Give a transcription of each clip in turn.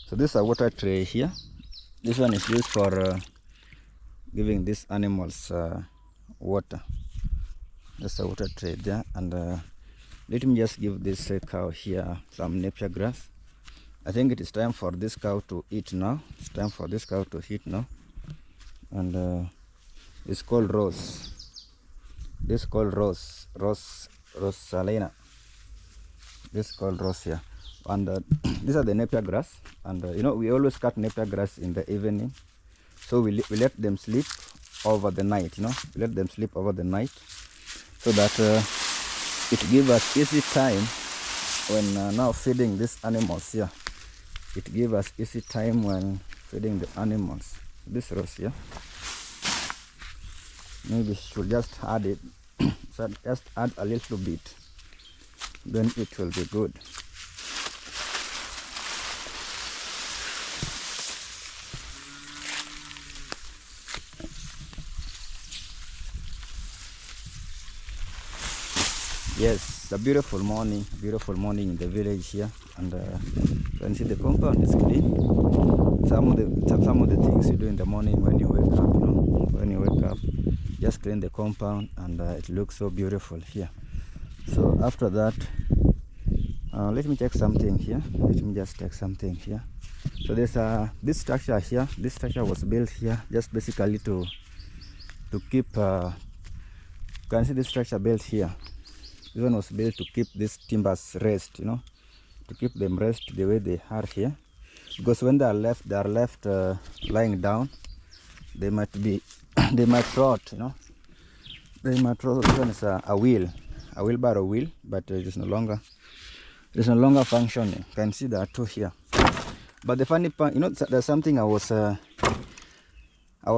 So this is a water tray here. This one is used for giving these animals water. There's a water tray there, and let me just give this cow here some napier grass. I think it is time for this cow to eat now. It's time for this cow to eat now. And it's called Rose. This is called Rose Salina. This is called Rose here. And these are the napier grass. And you know, we always cut napier grass in the evening. So we let them sleep over the night, you know. We let them sleep over the night so that it gives us easy time when now feeding these animals here. It gives us easy time when feeding the animals. This Rose here. Maybe should just add it. So just add a little bit, then it will be good. Yes, a beautiful morning in the village here, and you can see the compound is clean. Some of the things you do in the morning when you wake up, you know, when you wake up, just clean the compound, and it looks so beautiful here. So after that, let me check something here. Let me just check something here. So there's this structure here. This structure was built here just basically to keep. You can see this structure built here. This one was built to keep these timbers rest, you know, to keep them rest the way they are here. Because when they are left lying down, they might rot, you know. They might rot. This one is a wheelbarrow wheel, but it is no longer functioning. You can see there are two here. But the funny part, you know, there's something I was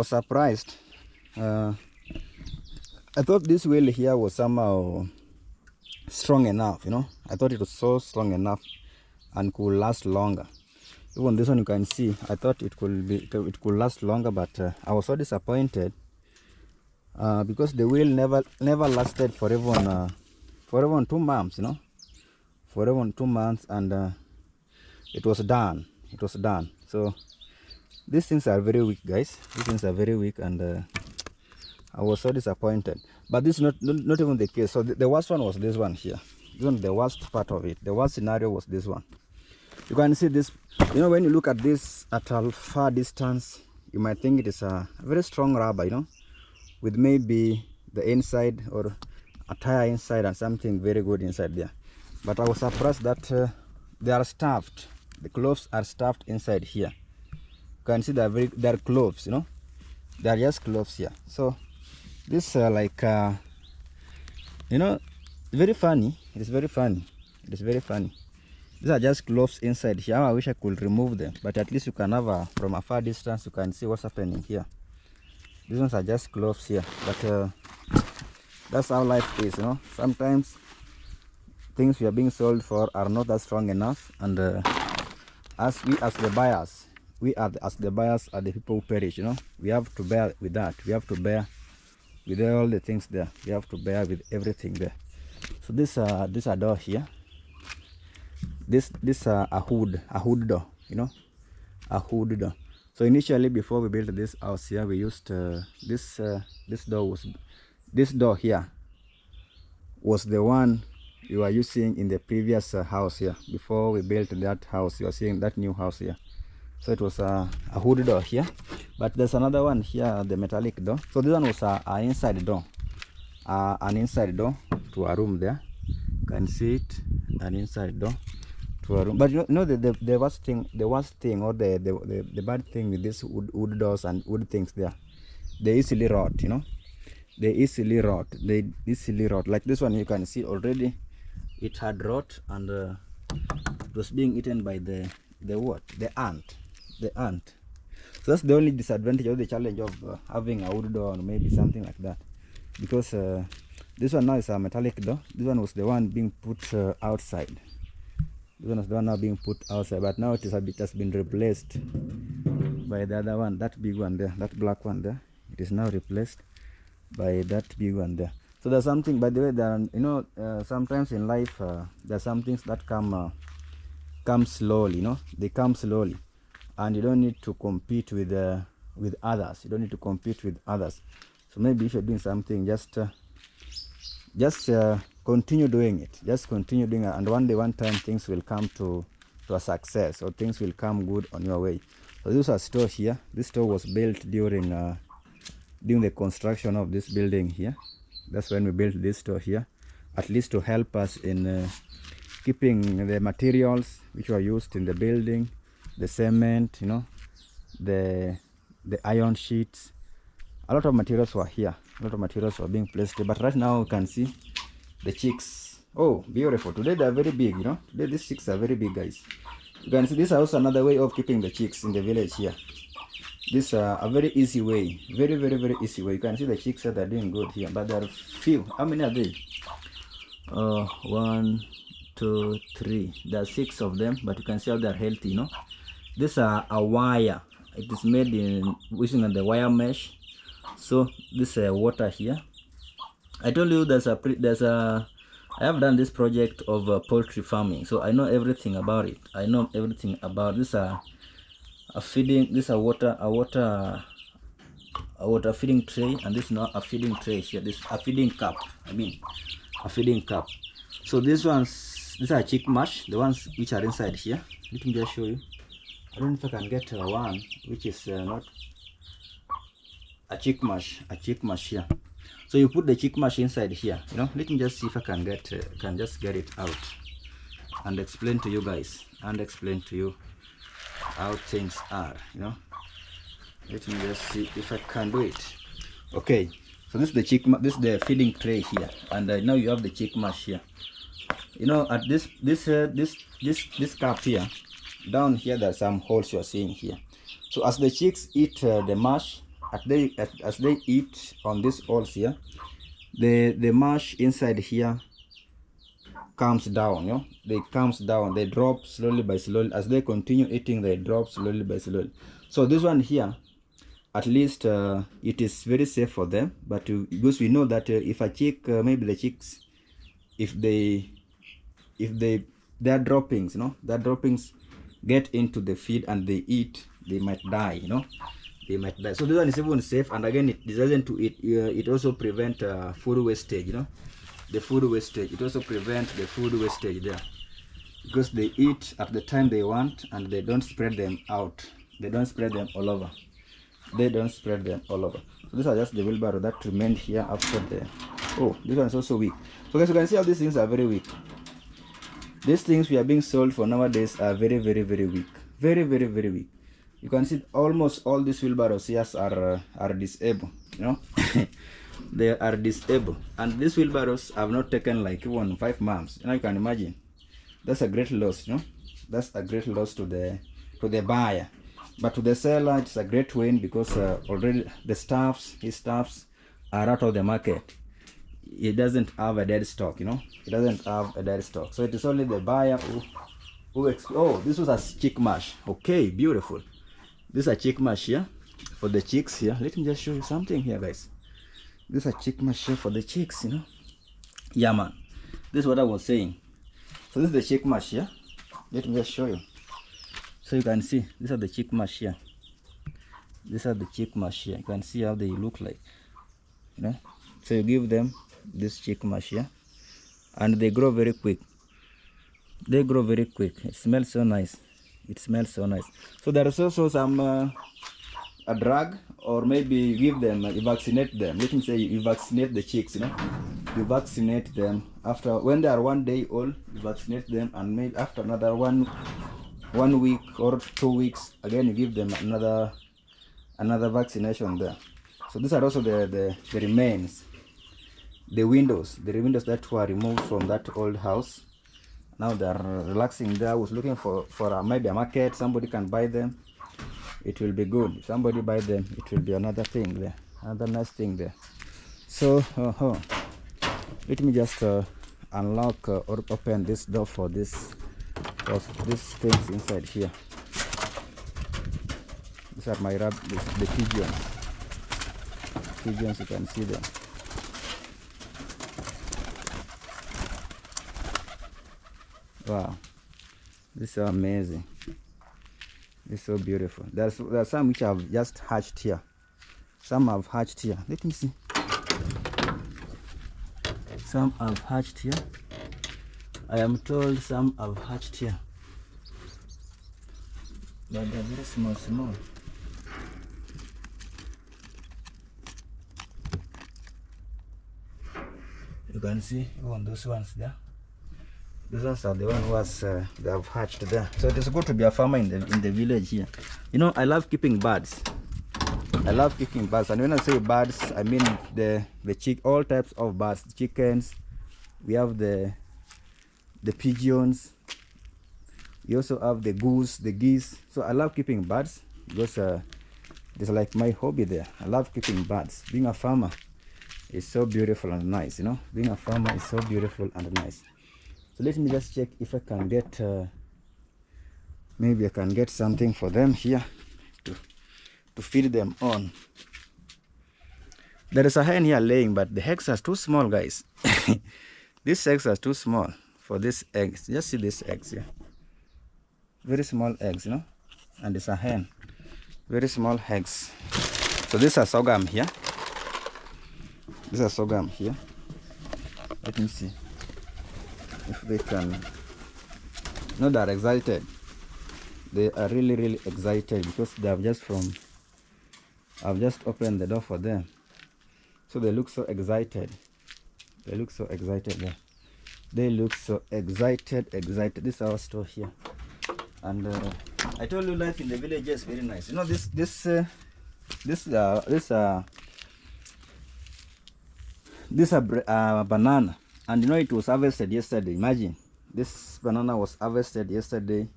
surprised. I thought this wheel here was somehow strong enough, you know. I thought it was so strong enough and could last longer. Even this one, you can see, I thought it could last longer, but I was so disappointed because the wheel never lasted for even 2 months, you know, for even 2 months, and it was done. So these things are very weak, guys. These things are very weak, and I was so disappointed. But this is not even the case. So the worst one was this one here. This one, the worst part of it, the worst scenario was this one. You can see this, you know, when you look at this at a far distance, you might think it is a very strong rubber, you know, with maybe the inside or a tire inside and something very good inside there. But I was surprised that they are stuffed. The cloves are stuffed inside here. You can see they're cloves, you know, they are just cloves here. So this you know, very funny. It is very funny. It is very funny. These are just cloves inside here. I wish I could remove them, but at least you can have from a far distance, you can see what's happening here. These ones are just cloves here, but that's how life is, you know. Sometimes things we are being sold for are not that strong enough, and as the buyers are the people who perish, you know. We have to bear with that. We have to bear with all the things there. We have to bear with everything there. So this a door here. This a hood door, you know, a hood door. So initially, before we built this house here, we used this door here was the one you were using in the previous house here. Before we built that house, you are seeing that new house here. So it was a hood door here, but there's another one here, the metallic door. So this one was an inside door, an inside door to a room there. You can see it, an inside door to a room. But you know the worst thing, or the bad thing with these wood doors and wood things there, they easily rot, you know. They easily rot. Like this one, you can see already it had rot, and it was being eaten by the ant. So that's the only disadvantage or the challenge of having a wood door, or maybe something like that, because this one now is a metallic door. This one was the one being put outside. This one is the one now being put outside, but now it has been replaced by the other one, that big one there, that black one there. It is now replaced by that big one there. So there's something, by the way, that you know, sometimes in life there are some things that come slowly, you know. They come slowly. and you don't need to compete with others. You don't need to compete with others. So maybe if you're doing something, just continue doing it. Just continue doing it, and one time things will come to a success, or things will come good on your way. So this is a store here. This store was built during the construction of this building here. That's when we built this store here, at least to help us in keeping the materials which were used in the building, the cement, you know, the iron sheets. A lot of materials were here. A lot of materials were being placed here. But right now you can see the chicks. Oh, beautiful. Today they are very big, you know. Today these chicks are very big, guys. You can see this is also another way of keeping the chicks in the village here. This is a very easy way. Very, very, very easy way. You can see the chicks that are doing good here. But there are few. How many are they? 1, 2, 3. There are 6 of them. But you can see how they are healthy, you know. This is a wire. It is made in using the wire mesh. So this water here. I told you I have done this project of poultry farming, so I know everything about it. I know everything about this. A feeding. This a water feeding tray, and this is not a feeding tray here. This a feeding cup. I mean, a feeding cup. So these are chick mash. The ones which are inside here. Let me just show you. I don't know if I can get one which is not a chick mash here. So you put the chick mash inside here, you know. Let me just see if I can get it out and explain to you guys, and explain to you how things are, you know. Let me just see if I can do it. Okay, so this is the feeding tray here, and now you have the chick mash here. You know, at this cup here, down here there are some holes you are seeing here. So as the chicks eat the mash, as they eat on these holes here, the mash inside here comes down, you know. They drop slowly by slowly. As they continue eating, they drop slowly by slowly. So this one here, at least it is very safe for them. But because we know that if a chick, maybe the chicks, if their droppings, you know, their droppings get into the feed and they eat, they might die, you know. They might die. So this one is even safe, and again it doesn't to eat. It also prevent food wastage, you know, the food wastage. It also prevents the food wastage there, because they eat at the time they want, and they don't spread them out. They don't spread them all over. So these are just the wheelbarrow that remained here after the. Oh, this one is also weak. So guys, you can see how these things are very weak. These things we are being sold for nowadays are very, very, very weak. Very, very, very weak. You can see almost all these wheelbarrows here are disabled, you know. They are disabled, and these wheelbarrows have not taken like even 5 months. You know, you can imagine. That's a great loss, you know. That's a great loss to the buyer, but to the seller it's a great win, because already his staffs are out of the market. It doesn't have a dead stock, you know. It doesn't have a dead stock, so it is only the buyer who oh, this was a chick mash. Okay, beautiful. This is a chick mash here for the chicks here. Let me just show you something here, guys. This is a chick mash here for the chicks, you know. Yeah, man. This is what I was saying. So this is the chick mash here. Let me just show you. So you can see, these are the chick mash here. These are the chick mash here. You can see how they look like, you know. So you give them this chick mash here, and they grow very quick. They grow very quick. It smells so nice. It smells so nice. So there is also some a drug, or maybe you give them, you vaccinate them. Let me say you vaccinate the chicks, you know. You vaccinate them after, when they are 1 day old, you vaccinate them, and maybe after another one week or 2 weeks, again you give them another vaccination there. So these are also the remains, the windows that were removed from that old house. Now they are relaxing there. I was looking for maybe a market. Somebody can buy them. It will be good. If somebody buy them, it will be another thing there, another nice thing there. So let me just unlock or open this door for these things inside here. These are my the pigeons. Pigeons, you can see them. Wow, this is amazing. It's so beautiful. There are some which have just hatched here. Some have hatched here. Let me see. Some have hatched here. I am told some have hatched here. But they're very small. You can see even those ones there. Those ones are the one who has they have hatched there. So it is good to be a farmer in the village here. You know, I love keeping birds. I love keeping birds, and when I say birds, I mean all types of birds, chickens. We have the pigeons. We also have the goose, the geese. So I love keeping birds because it's like my hobby there. I love keeping birds. Being a farmer is so beautiful and nice, you know. Being a farmer is so beautiful and nice. So let me just check if I can get maybe I can get something for them here to feed them on. There is a hen here laying, but the eggs are too small, guys. These eggs are too small for these eggs. Just see these eggs here. Very small eggs, you know. And it's a hen. Very small eggs. So these are sorghum here. These are sorghum here. Let me see if they can. No, they are excited. They are really excited because they have I've just opened the door for them. So they look so excited. They look so excited there. They look so excited. This is our store here. And I told you life in the village is very nice. You know, this banana, and you know it was harvested yesterday. Imagine, this banana was harvested yesterday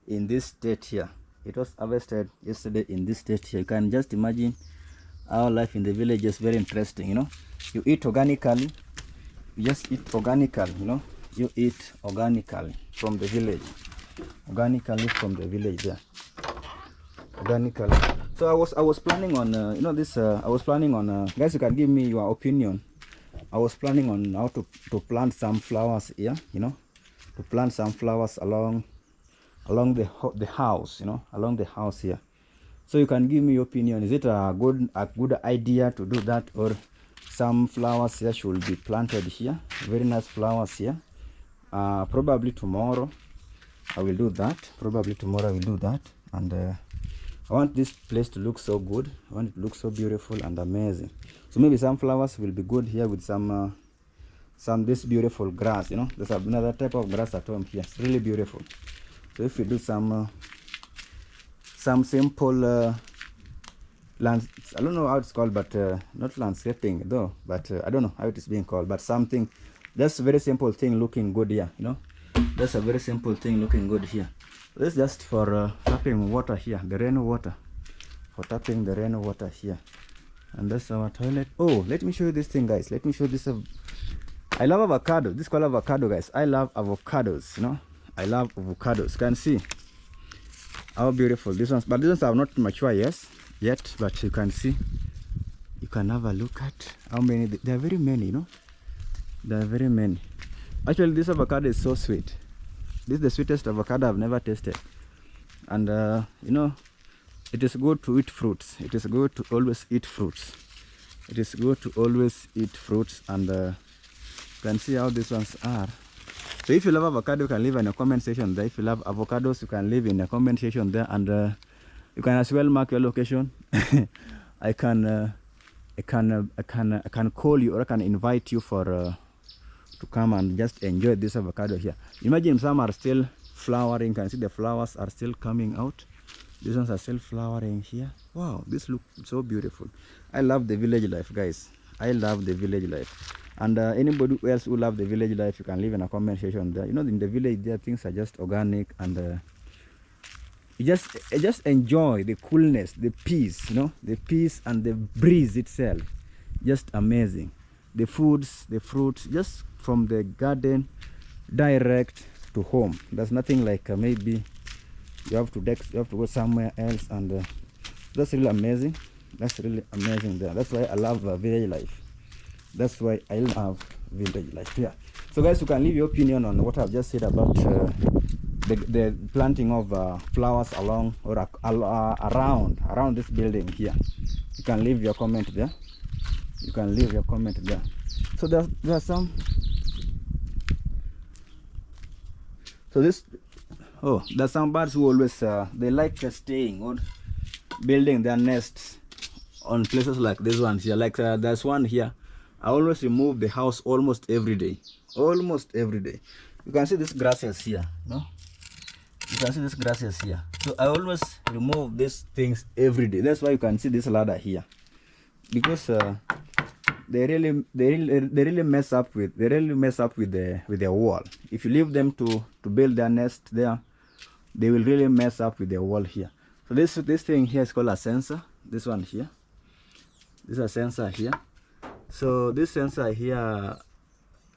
in this state here. It was harvested yesterday in this state here. You can just imagine our life in the village is very interesting. You know, you eat organically. You just eat organically. You know, you eat organically from the village. Organically from the village there. Organically. So I was planning on you know this. I was planning on guys. You can give me your opinion. I was planning on how to plant some flowers here. You know, to plant some flowers along the house. You know, along the house here. So you can give me your opinion. Is it a good idea to do that, or some flowers here should be planted here? Very nice flowers here. Probably tomorrow I will do that. Probably tomorrow I will do that. And I want this place to look so good. I want it to look so beautiful and amazing. So maybe some flowers will be good here with some this beautiful grass. You know, there's another type of grass at home here. It's really beautiful. So if we do some simple lands, I don't know how it's called, but not landscaping though. But I don't know how it is being called. But something, that's a very simple thing looking good here. You know, that's a very simple thing looking good here. This is just for tapping water here, the rainwater, for tapping the rainwater here. And that's our toilet. Oh, let me show you this thing, guys. Let me show this. I love avocado. This is called avocado, guys. I love avocados. You know, I love avocados. You can see how beautiful these ones. But these ones are not mature yet. But you can see. You can have a look at how many. There are very many. You know, there are very many. Actually, this avocado is so sweet. This is the sweetest avocado I've never tasted. And you know, it is good to eat fruits. It is good to always eat fruits. It is good to always eat fruits. And you can see how these ones are. So if you love avocado, you can leave in the comment section there. If you love avocados, you can leave in the comment section there. And you can as well mark your location. I can call you, or I can invite you for to come and just enjoy this avocado here. Imagine some are still flowering. You can see the flowers are still coming out. These ones are still flowering here. Wow, this looks so beautiful. I love the village life, guys. I love the village life. And anybody else who love the village life, you can leave in a comment section there. You know, in the village there, things are just organic, and you just enjoy the coolness, the peace. You know, the peace and the breeze itself, just amazing. The foods, the fruits, just from the garden direct to home. There's nothing like maybe you have to go somewhere else, and that's really amazing. That's really amazing there. That's why I love village life. That's why I love village life here. So guys, you can leave your opinion on what I've just said about the planting of flowers along or around this building here. You can leave your comment there. You can leave your comment there. So there are some. So there's some birds who always they like staying or building their nests on places like this one here. Like there's one here. I always remove the house almost every day. Almost every day. You can see this grasses here, no? You can see this grasses here. So I always remove these things every day. That's why you can see this ladder here, because they really mess up with the wall. If you leave them to build their nest there, they will really mess up with the wall here. So this thing here is called a sensor. This one here. This is a sensor here. So this sensor here,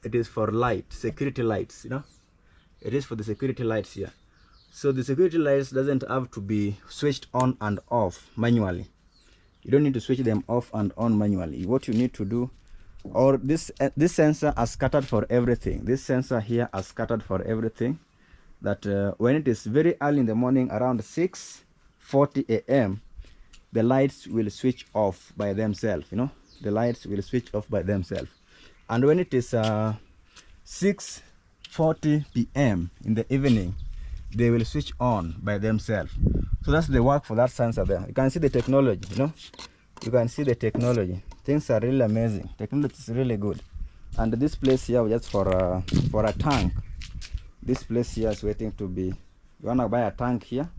it is for light, security lights, you know. It is for the security lights here. So the security lights doesn't have to be switched on and off manually. You don't need to switch them off and on manually. What you need to do, or this sensor are scattered for everything. This sensor here are scattered for everything. That when it is very early in the morning, around 6:40 a.m., the lights will switch off by themselves. You know, the lights will switch off by themselves. And when it is 6:40 p.m. in the evening, they will switch on by themselves. So that's the work for that sensor there. You can see the technology, you know. You can see the technology. Things are really amazing. Technology is really good. And this place here just for a tank. This place here is waiting to be. You wanna buy a tank here.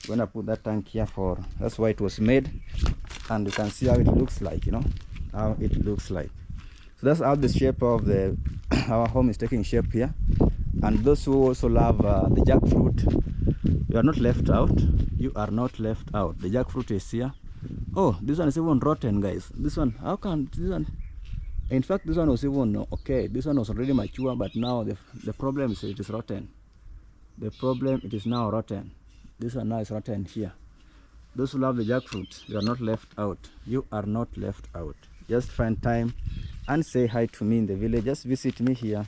You wanna put that tank here for. That's why it was made. And you can see how it looks like, you know, how it looks like. So that's how the shape of the our home is taking shape here. And those who also love the jackfruit, you are not left out. You are not left out. The jackfruit is here. Oh, this one is even rotten, guys. This one, how can this one? In fact, this one was even okay. This one was already mature, but now the problem is it is rotten. The problem, it is now rotten. This one now is rotten here. Those who love the jackfruit, you are not left out. You are not left out. Just find time and say hi to me in the village. Just visit me here,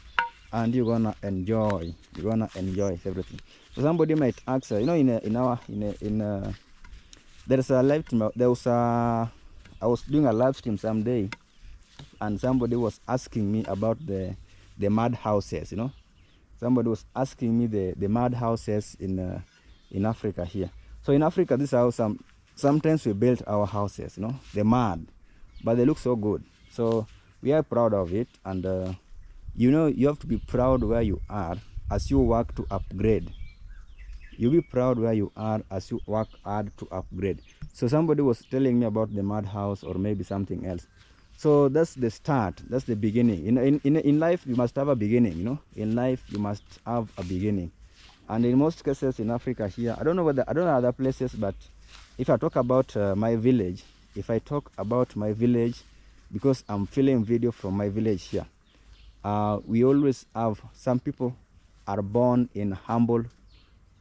and you're gonna enjoy. You're gonna enjoy everything. So somebody might ask, you know, there's a live stream. I was doing a live stream someday, and somebody was asking me about the mud houses. You know, somebody was asking me the mud houses in Africa here. So in Africa, this is how sometimes we build our houses. You know, the mud, but they look so good. So we are proud of it, and you know, you have to be proud where you are as you work to upgrade. You'll be proud where you are as you work hard to upgrade. So somebody was telling me about the mud house or maybe something else. So that's the start. That's the beginning. In life, you must have a beginning. You know, in life you must have a beginning. And in most cases in Africa here, I don't know other places, but if I talk about my village, because I'm filming video from my village here, we always have, some people are born in humble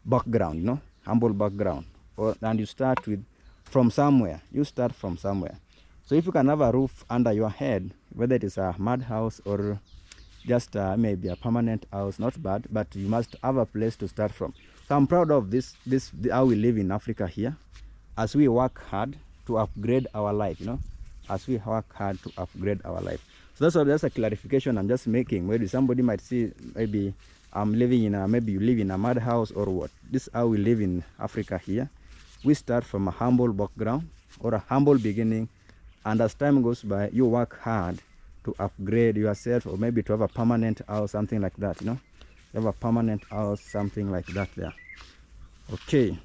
background, you know, humble background, and you start from somewhere. You start from somewhere. So if you can have a roof under your head, whether it is a mud house or just maybe a permanent house, not bad, but you must have a place to start from. So I'm proud of this how we live in Africa here, as we work hard to upgrade our life, you know, as we work hard to upgrade our life. So that's a clarification I'm just making. Maybe somebody might see, maybe I'm living in maybe you live in a mud house or what. This is how we live in Africa here. We start from a humble background or a humble beginning, and as time goes by, you work hard to upgrade yourself, or maybe to have a permanent house, something like that, you know. You have a permanent house, something like that there. Okay.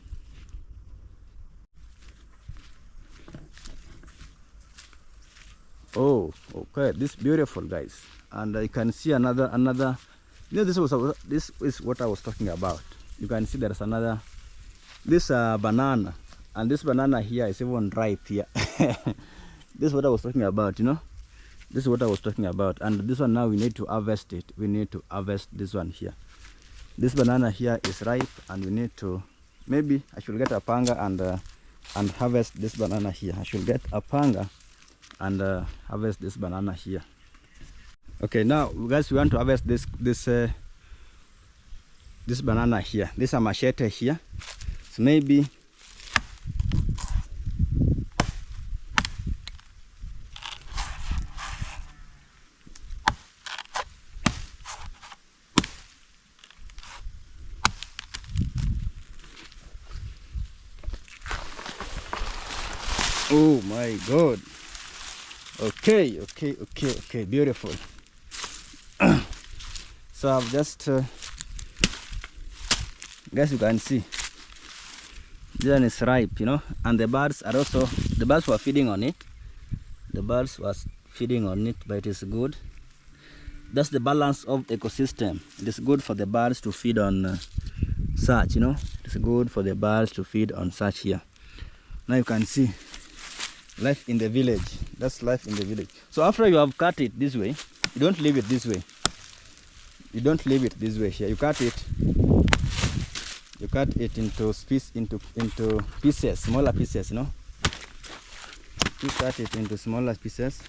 Oh, okay, this beautiful, guys. And you can see another, you know, this is what I was talking about. You can see there's this banana, and this banana here is even ripe here. This is what I was talking about, you know. This is what I was talking about. And this one now we need to harvest it. We need to harvest this one here. This banana here is ripe, and we need to, maybe I should get a panga and harvest this banana here. I should get a panga and harvest this banana here. Okay, now guys, we want to harvest this this banana here. This is a machete here. So maybe oh my god. Okay, beautiful. So I've just guys, you can see this one is ripe, you know, and the birds are also, the birds were feeding on it. The birds was feeding on it, but it is good. That's the balance of ecosystem. It is good for the birds to feed on such, you know. It's good for the birds to feed on such here. Now you can see life in the village. That's life in the village. So after you have cut it this way, you don't leave it this way. You don't leave it this way here. You cut it. You cut it into pieces, smaller pieces, you know. You cut it into smaller pieces.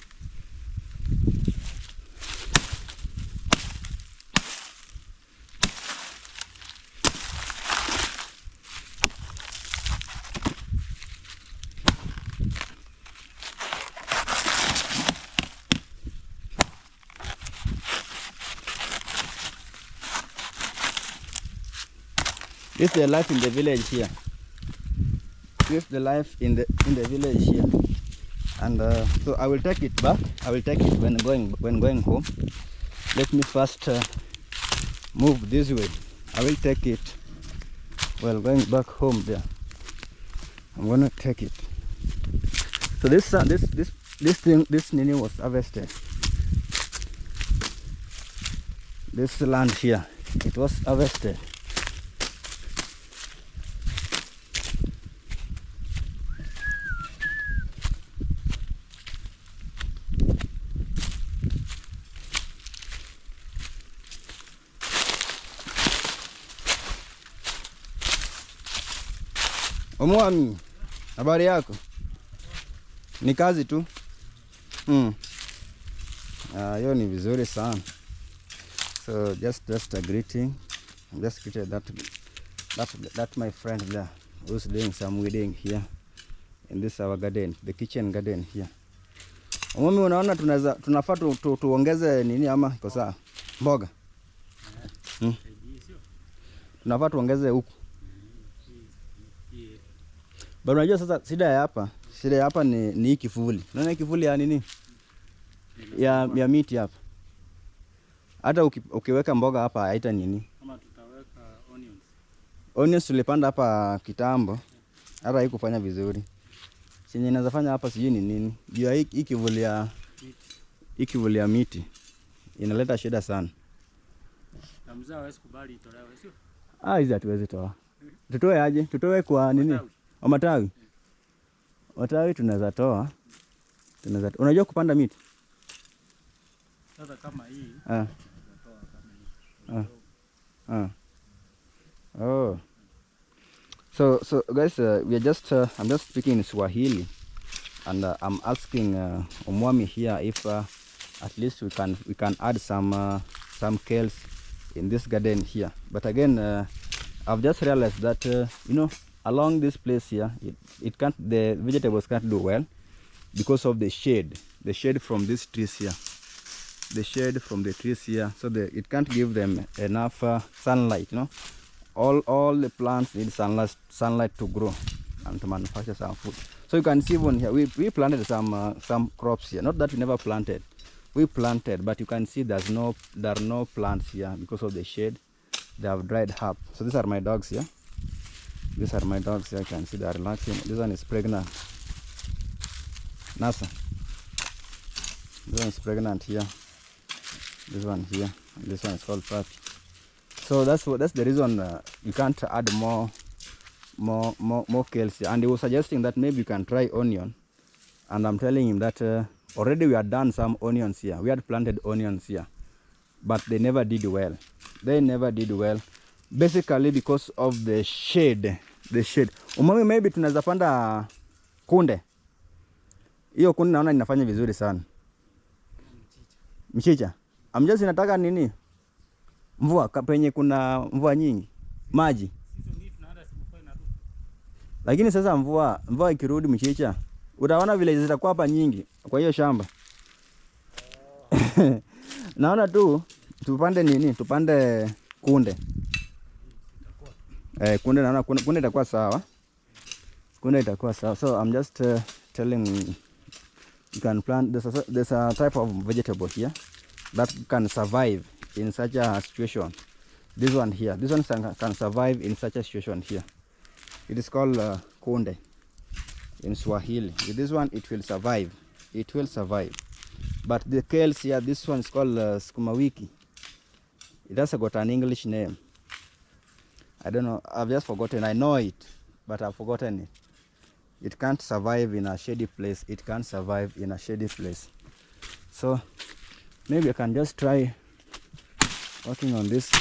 This is the life in the village here. This is the life in the village here. And so I will take it back. I will take it when going home. Let me first move this way. I will take it while going back home there. I'm gonna take it. So this nini was harvested. This land here, it was harvested. Omwami, habari yako? Ni kazi tu? Hiyo ni vizuri sana. So just a greeting. I'm just greeted that my friend there who's doing some weeding here in this our garden, the kitchen garden here. Omwami, unaona tunafaa tuongeze nini ama iko sawa? Mboga. Tunafaa tuongeze huku. Bado unajua sasa shida ya hapa ni hii kivuli. Unaona kivuli ya nini? Ya miti hapa. Hata ukiweka mboga hapa haita nini? Kama tutaweka onions. Onions tulipanda hapa kitambo. Hata haikufanya vizuri. Chenye inaweza fanya hapa sijui ni nini. Juu hii kivuli ya miti inaleta shida sana. Na mzao hawezi kubali itolewe, sio? Hizi hatuwezi toa. Tutoe aje? Tutoe kwa nini? Matawi. Matawi tunaweza toa. Unajua kupanda miti? Sasa kama hii. Tunatoa kama hii. Oh. So guys, we are just I'm just speaking in Swahili, and I'm asking Omwami here if at least we can add some kales in this garden here. But again, I've just realized that you know, along this place here, the vegetables can't do well because of the shade from these trees here. The shade from the trees here, so it can't give them enough sunlight, you know. All the plants need sunlight to grow and to manufacture some food. So you can see even here, we planted some crops here. Not that we never planted. We planted, but you can see there are no plants here because of the shade. They have dried up. So these are my dogs here. These are my dogs here. You can see they are relaxing. This one is pregnant. Nasa. This one is pregnant here. This one here. And this one is called puppy. So that's the reason you can't add more kales here. And he was suggesting that maybe you can try onion. And I'm telling him that already we had done some onions here. We had planted onions here, but they never did well. They never did well, basically because of the shade. The shade. Umami, maybe tunaweza panda kunde. Hiyo kunde naona inafanya vizuri sana. Mchicha. Amjazi nataka nini? Mvua penye kuna mvua nyingi maji. Lakini sasa mvua ikirudi mchicha, utaona vile zitakuwa hapa nyingi kwa hiyo shamba. Naona tu tupande nini? Tupande kunde. Kunde naona kunde itakuwa sawa. Kunde itakuwa sawa. So I'm just telling you can plant. There's a type of vegetable here that can survive in such a situation. This one here. This one can survive in such a situation here. It is called kunde in Swahili. With this one, it will survive. It will survive. But the kales here, this one is called sukuma wiki. It has got an English name. I don't know. I've just forgotten. I know it, but I've forgotten it. It can't survive in a shady place. It can't survive in a shady place. So maybe I can just try working on this.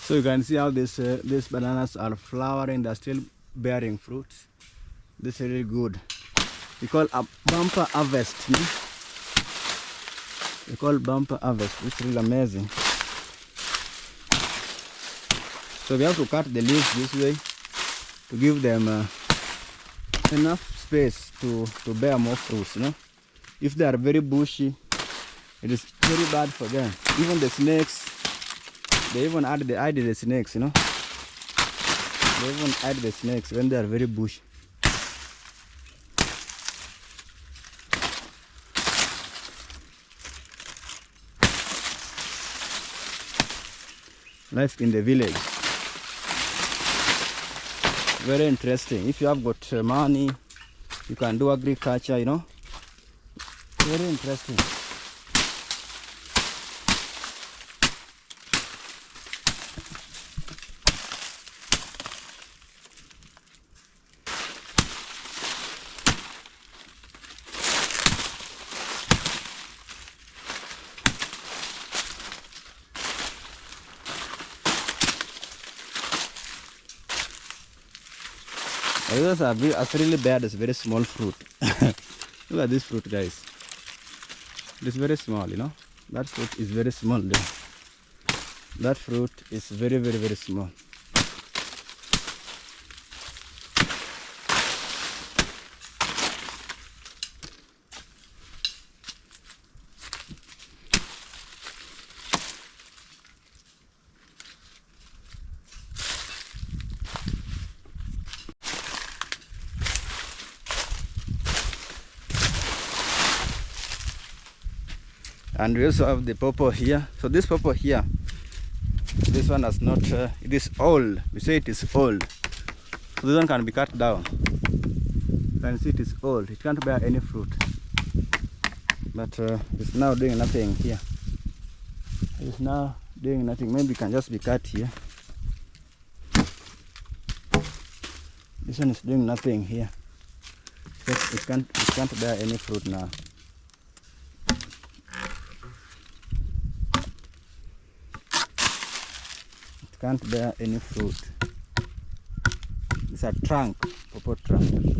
So you can see how these bananas are flowering. They're still bearing fruits. This is really good. We call a bumper harvest. We call bumper harvest. It's really amazing. So we have to cut the leaves this way to give them enough space to bear more fruits. If they are very bushy, it is very bad for them. Even the snakes. They even add the snakes, They even add the snakes when they are very bushy. Life in the village. Very interesting. If you have got money, you can do agriculture, Very interesting. Those are really bad. It's very small fruit. Look at this fruit, guys. It's very small, That fruit is very small. That fruit is very, very, very small. And we also have the pawpaw here. So this pawpaw here, this one has not, it is old. We say it is old. So this one can be cut down. You can see it is old. It can't bear any fruit. But it's now doing nothing here. It's now doing nothing. Maybe it can just be cut here. This one is doing nothing here. It can't bear any fruit now. Can't bear any fruit. It's a trunk, pawpaw trunk.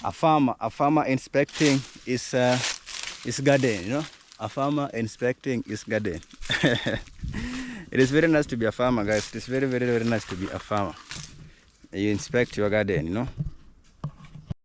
A farmer inspecting his garden, A farmer inspecting his garden. It is very nice to be a farmer, guys. It is very, very, very nice to be a farmer. You inspect your garden,